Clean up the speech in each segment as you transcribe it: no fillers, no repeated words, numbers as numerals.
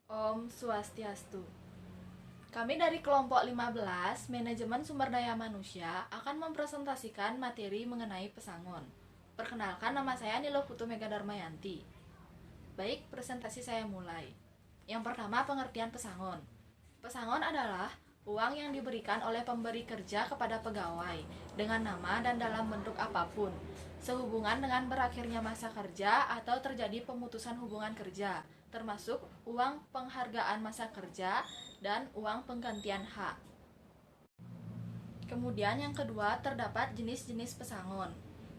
Om Swastiastu. Kami dari kelompok 15, Manajemen Sumber Daya Manusia, akan mempresentasikan materi mengenai pesangon. Perkenalkan, nama saya Nilo Putu Mega Darmayanti. Baik, presentasi saya mulai. Yang pertama, pengertian pesangon. Pesangon adalah uang yang diberikan oleh pemberi kerja kepada pegawai dengan nama dan dalam bentuk apapun, sehubungan dengan berakhirnya masa kerja atau terjadi pemutusan hubungan kerja, termasuk uang penghargaan masa kerja dan uang penggantian hak. Kemudian yang kedua, terdapat jenis-jenis pesangon.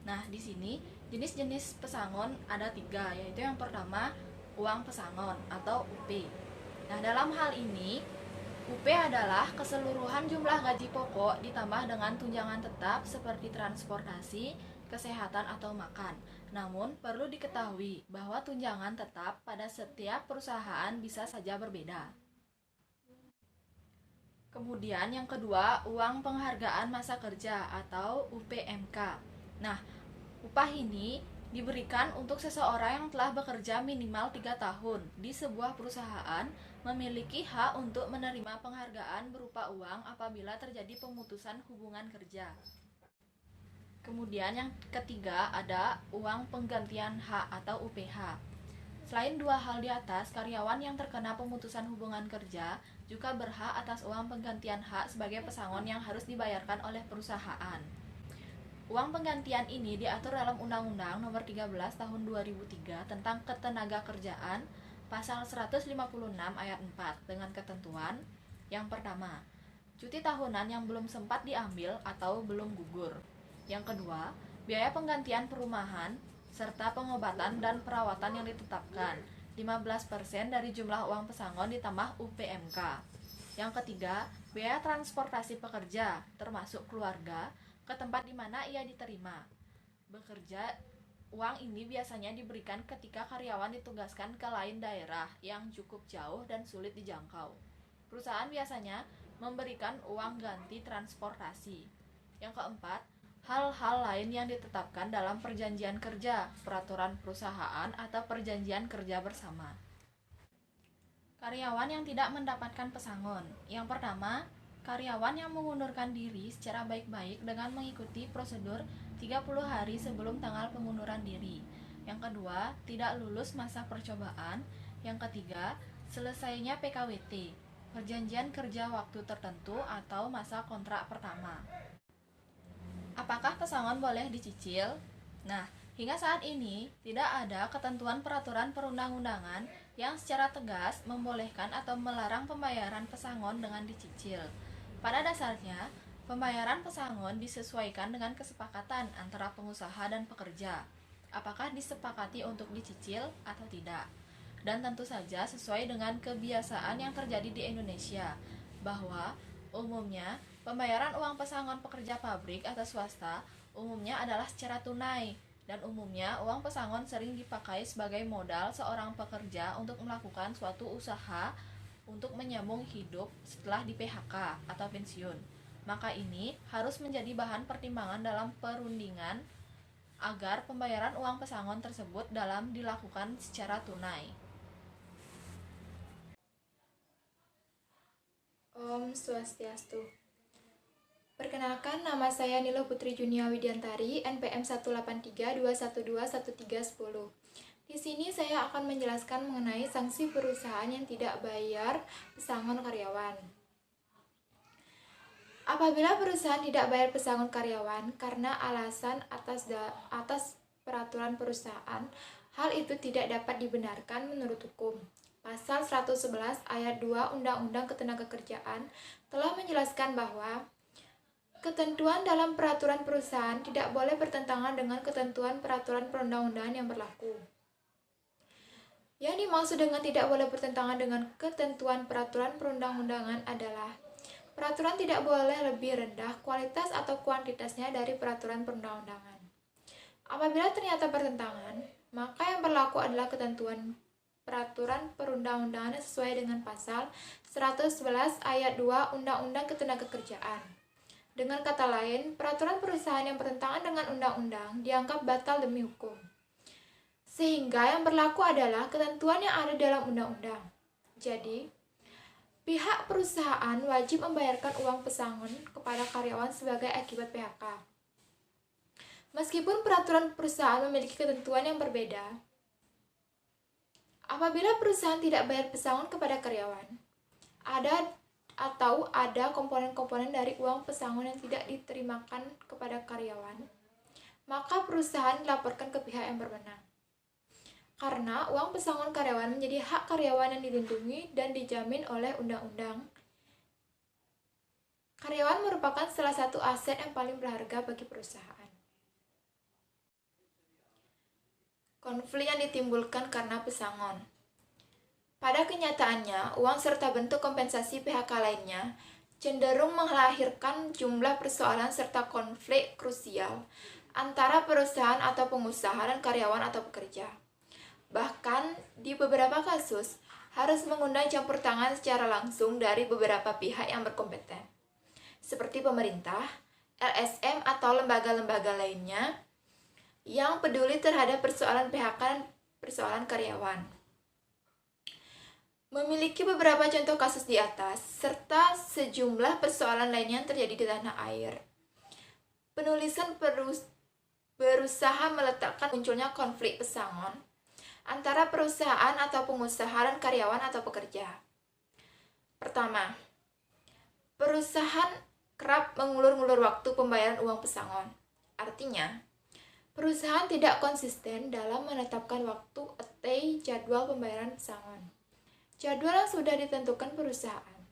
Nah, di sini jenis-jenis pesangon ada tiga, yaitu yang pertama uang pesangon atau UP. Nah, dalam hal ini UP adalah keseluruhan jumlah gaji pokok ditambah dengan tunjangan tetap seperti transportasi, kesehatan atau makan. Namun, perlu diketahui bahwa tunjangan tetap pada setiap perusahaan bisa saja berbeda. Kemudian yang kedua, uang penghargaan masa kerja atau UPMK. Nah, upah ini diberikan untuk seseorang yang telah bekerja minimal 3 tahun di sebuah perusahaan memiliki hak untuk menerima penghargaan berupa uang apabila terjadi pemutusan hubungan kerja. Kemudian yang ketiga ada uang penggantian hak atau UPH. Selain dua hal di atas, karyawan yang terkena pemutusan hubungan kerja juga berhak atas uang penggantian hak sebagai pesangon yang harus dibayarkan oleh perusahaan. Uang penggantian ini diatur dalam Undang-Undang Nomor 13 Tahun 2003 tentang Ketenagakerjaan, Pasal 156 Ayat 4 dengan ketentuan yang pertama, cuti tahunan yang belum sempat diambil atau belum gugur. Yang kedua, biaya penggantian perumahan serta pengobatan dan perawatan yang ditetapkan 15% dari jumlah uang pesangon ditambah UPMK. Yang ketiga, biaya transportasi pekerja termasuk keluarga ke tempat di mana ia diterima bekerja. Uang ini biasanya diberikan ketika karyawan ditugaskan ke lain daerah yang cukup jauh dan sulit dijangkau. Perusahaan biasanya memberikan uang ganti transportasi. Yang keempat, hal-hal lain yang ditetapkan dalam perjanjian kerja, peraturan perusahaan, atau perjanjian kerja bersama. Karyawan yang tidak mendapatkan pesangon. Yang pertama, karyawan yang mengundurkan diri secara baik-baik dengan mengikuti prosedur 30 hari sebelum tanggal pengunduran diri. Yang kedua, tidak lulus masa percobaan. Yang ketiga, selesainya PKWT, perjanjian kerja waktu tertentu atau masa kontrak pertama. Apakah pesangon boleh dicicil? Nah, hingga saat ini tidak ada ketentuan peraturan perundang-undangan yang secara tegas membolehkan atau melarang pembayaran pesangon dengan dicicil. Pada dasarnya, pembayaran pesangon disesuaikan dengan kesepakatan antara pengusaha dan pekerja. Apakah disepakati untuk dicicil atau tidak? Dan tentu saja sesuai dengan kebiasaan yang terjadi di Indonesia, bahwa umumnya pembayaran uang pesangon pekerja pabrik atau swasta umumnya adalah secara tunai, dan umumnya uang pesangon sering dipakai sebagai modal seorang pekerja untuk melakukan suatu usaha untuk menyambung hidup setelah di PHK atau pensiun. Maka ini harus menjadi bahan pertimbangan dalam perundingan agar pembayaran uang pesangon tersebut dalam dilakukan secara tunai. Om Swastiastu. Perkenalkan, nama saya Nilo Putri Junia Widiantari, NPM 18321211310. Di sini saya akan menjelaskan mengenai sanksi perusahaan yang tidak bayar pesangon karyawan. Apabila perusahaan tidak bayar pesangon karyawan karena alasan atas peraturan perusahaan, hal itu tidak dapat dibenarkan menurut hukum. Pasal 111 ayat 2 Undang-Undang Ketenagakerjaan telah menjelaskan bahwa ketentuan dalam peraturan perusahaan tidak boleh bertentangan dengan ketentuan peraturan perundang-undangan yang berlaku. Yang dimaksud dengan tidak boleh bertentangan dengan ketentuan peraturan perundang-undangan adalah peraturan tidak boleh lebih rendah kualitas atau kuantitasnya dari peraturan perundang-undangan. Apabila ternyata bertentangan, maka yang berlaku adalah ketentuan peraturan perundang-undangan sesuai dengan pasal 111 ayat 2 Undang-Undang Ketenagakerjaan. Dengan kata lain, peraturan perusahaan yang bertentangan dengan undang-undang dianggap batal demi hukum. Sehingga yang berlaku adalah ketentuan yang ada dalam undang-undang. Jadi, pihak perusahaan wajib membayarkan uang pesangon kepada karyawan sebagai akibat PHK. Meskipun peraturan perusahaan memiliki ketentuan yang berbeda, apabila perusahaan tidak bayar pesangon kepada karyawan, ada komponen-komponen dari uang pesangon yang tidak diterimakan kepada karyawan, maka perusahaan dilaporkan ke pihak yang berwenang. Karena uang pesangon karyawan menjadi hak karyawan yang dilindungi dan dijamin oleh undang-undang. Karyawan merupakan salah satu aset yang paling berharga bagi perusahaan. Konflik yang ditimbulkan karena pesangon. Pada kenyataannya, uang serta bentuk kompensasi PHK lainnya cenderung melahirkan jumlah persoalan serta konflik krusial antara perusahaan atau pengusaha dan karyawan atau pekerja. Bahkan, di beberapa kasus, harus mengundang campur tangan secara langsung dari beberapa pihak yang berkompeten, seperti pemerintah, LSM, atau lembaga-lembaga lainnya yang peduli terhadap persoalan PHK dan persoalan karyawan. Memiliki beberapa contoh kasus di atas, serta sejumlah persoalan lainnya yang terjadi di tanah air. Penulisan berusaha meletakkan munculnya konflik pesangon antara perusahaan atau pengusaha dan karyawan atau pekerja. Pertama, perusahaan kerap mengulur-ngulur waktu pembayaran uang pesangon. Artinya, perusahaan tidak konsisten dalam menetapkan waktu atau jadwal pembayaran pesangon. Jadwal yang sudah ditentukan perusahaan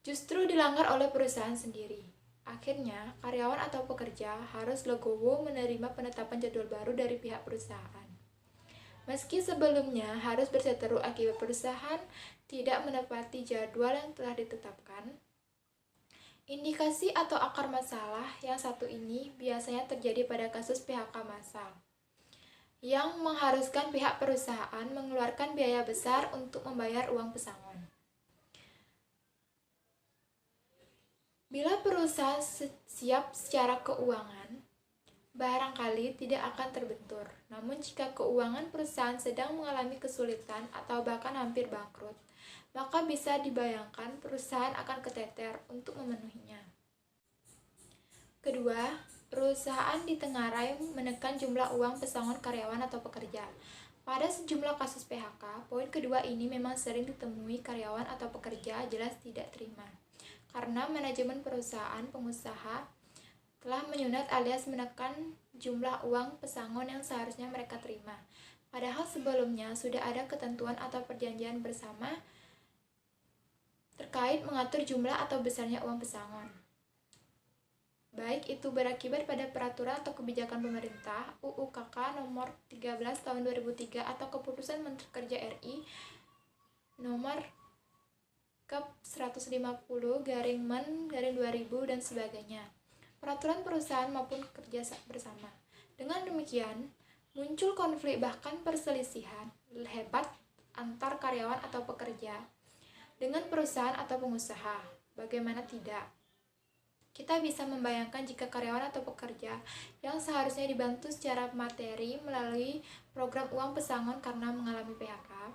justru dilanggar oleh perusahaan sendiri. Akhirnya, karyawan atau pekerja harus legowo menerima penetapan jadwal baru dari pihak perusahaan. Meski sebelumnya harus berseteru akibat perusahaan tidak menepati jadwal yang telah ditetapkan, indikasi atau akar masalah yang satu ini biasanya terjadi pada kasus PHK massal, yang mengharuskan pihak perusahaan mengeluarkan biaya besar untuk membayar uang pesangon. Bila perusahaan siap secara keuangan, barangkali tidak akan terbentur. Namun jika keuangan perusahaan sedang mengalami kesulitan atau bahkan hampir bangkrut, maka bisa dibayangkan perusahaan akan keteter untuk memenuhinya. Kedua, perusahaan ditengarai menekan jumlah uang pesangon karyawan atau pekerja. Pada sejumlah kasus PHK, poin kedua ini memang sering ditemui karyawan atau pekerja jelas tidak terima. Karena manajemen perusahaan pengusaha telah menyunat alias menekan jumlah uang pesangon yang seharusnya mereka terima. Padahal sebelumnya sudah ada ketentuan atau perjanjian bersama terkait mengatur jumlah atau besarnya uang pesangon. Baik itu berakibat pada peraturan atau kebijakan pemerintah UU KK nomor 13 tahun 2003 atau keputusan Menteri Kerja RI nomor Kep 150/Men/2000 dan sebagainya. Peraturan perusahaan maupun kerja bersama. Dengan demikian, muncul konflik bahkan perselisihan hebat antar karyawan atau pekerja dengan perusahaan atau pengusaha. Bagaimana tidak? Kita bisa membayangkan jika karyawan atau pekerja yang seharusnya dibantu secara materi melalui program uang pesangon karena mengalami PHK,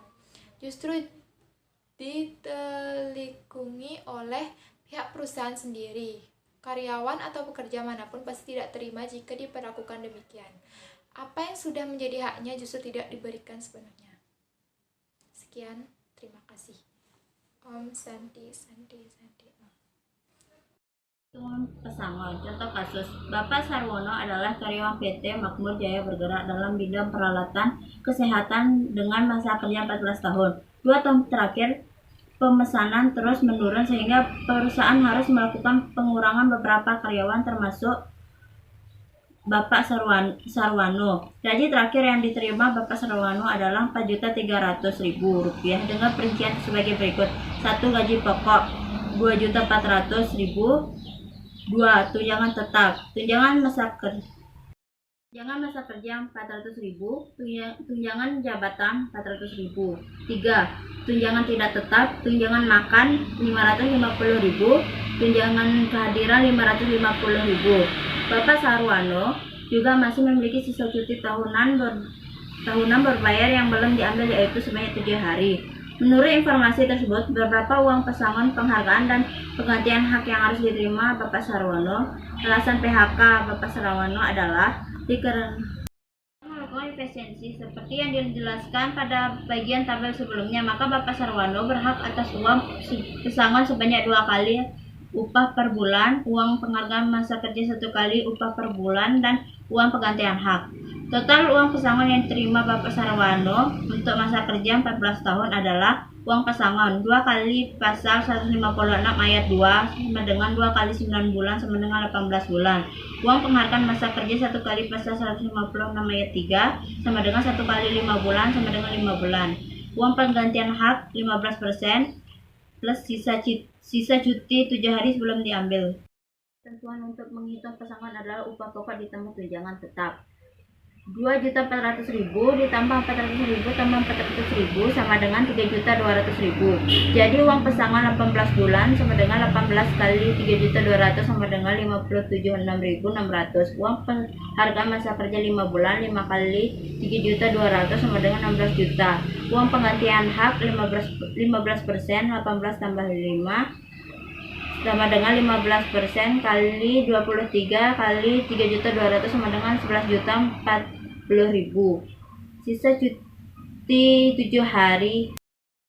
justru ditelikungi oleh pihak perusahaan sendiri. Karyawan atau pekerja manapun pasti tidak terima jika diperlakukan demikian. Apa yang sudah menjadi haknya justru tidak diberikan sepenuhnya. Sekian, terima kasih. Om Santi. Pesangon. Contoh kasus, Bapak Sarwono adalah karyawan PT Makmur Jaya bergerak dalam bidang peralatan kesehatan dengan masa kerja 14 tahun. 2 tahun terakhir, pemesanan terus menurun sehingga perusahaan harus melakukan pengurangan beberapa karyawan termasuk Bapak Sarwono. Gaji terakhir yang diterima Bapak Sarwono adalah Rp4.300.000 dengan perincian sebagai berikut. 1. Gaji pokok Rp2.400.000. 2. Tunjangan tetap. Tunjangan masa kerja Rp400.000, tunjangan jabatan Rp400.000. 3. Tunjangan tidak tetap, tunjangan makan Rp550.000, tunjangan kehadiran Rp550.000. Bapak Sarwono juga masih memiliki sisa cuti tahunan berbayar yang belum diambil, yaitu sebanyak 7 hari. Menurut informasi tersebut, beberapa uang pesangon, penghargaan, dan penggantian hak yang harus diterima Bapak Sarwono. Alasan PHK Bapak Sarwono adalah dikarenakan melakukan efisiensi seperti yang dijelaskan pada bagian tabel sebelumnya, maka Bapak Sarwono berhak atas uang pesangon sebanyak 2 kali upah per bulan, uang penghargaan masa kerja 1 kali upah per bulan, dan uang penggantian hak. Total uang pesangon yang diterima Bapak Sarwono untuk masa kerja 14 tahun adalah uang pesangon 2 kali pasal 156 ayat 2 sama dengan 2 kali 9 bulan sama dengan 18 bulan. Uang penghargaan masa kerja 1 kali pasal 156 ayat 3 sama dengan 1 kali 5 bulan sama dengan 5 bulan. Uang penggantian hak 15% plus sisa cuti 7 hari sebelum diambil. Ketentuan untuk menghitung pesangon adalah upah pokok ditambah tunjangan tetap. 2.400.000 ditambah 400.000 tambah 400.000 sama dengan 3.200.000. Jadi uang pesangon 18 bulan sama dengan 18 kali 3.200 sama dengan 57.600. Uang penghargaan masa kerja 5 bulan 5 kali 3.200 sama dengan 16 juta. Uang penggantian hak 15% 18 tambah 5 sama dengan 15% kali 23 kali 3.200 sama dengan 11.040.000. Sisa cuti 7 hari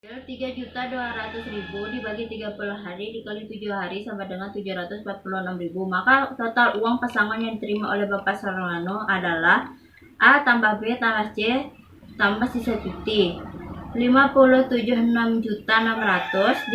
3.200.000 dibagi 30 hari dikali 7 hari sama dengan 746.000. Maka total uang pesangon yang diterima oleh Bapak Sarwono adalah A tambah B tambah C tambah sisa cuti 57.600.600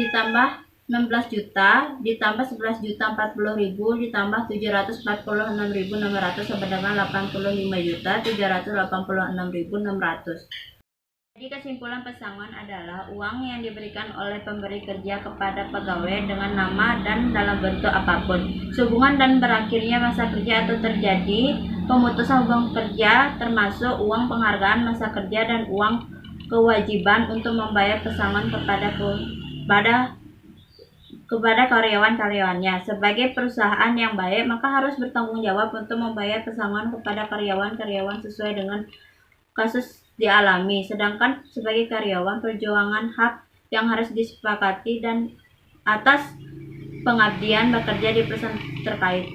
ditambah 16 juta ditambah 11.040.000 ditambah 746.600 sama dengan 85.386.600. Jadi kesimpulan pesangon adalah uang yang diberikan oleh pemberi kerja kepada pegawai dengan nama dan dalam bentuk apapun sehubungan dan berakhirnya masa kerja atau terjadi pemutusan hubungan kerja, termasuk uang penghargaan masa kerja dan uang kewajiban untuk membayar pesangon kepada karyawan-karyawannya. Sebagai perusahaan yang baik, maka harus bertanggung jawab untuk membayar pesangon kepada karyawan-karyawan sesuai dengan kasus dialami. Sedangkan sebagai karyawan, perjuangan hak yang harus disepakati dan atas pengabdian bekerja di perusahaan terkait.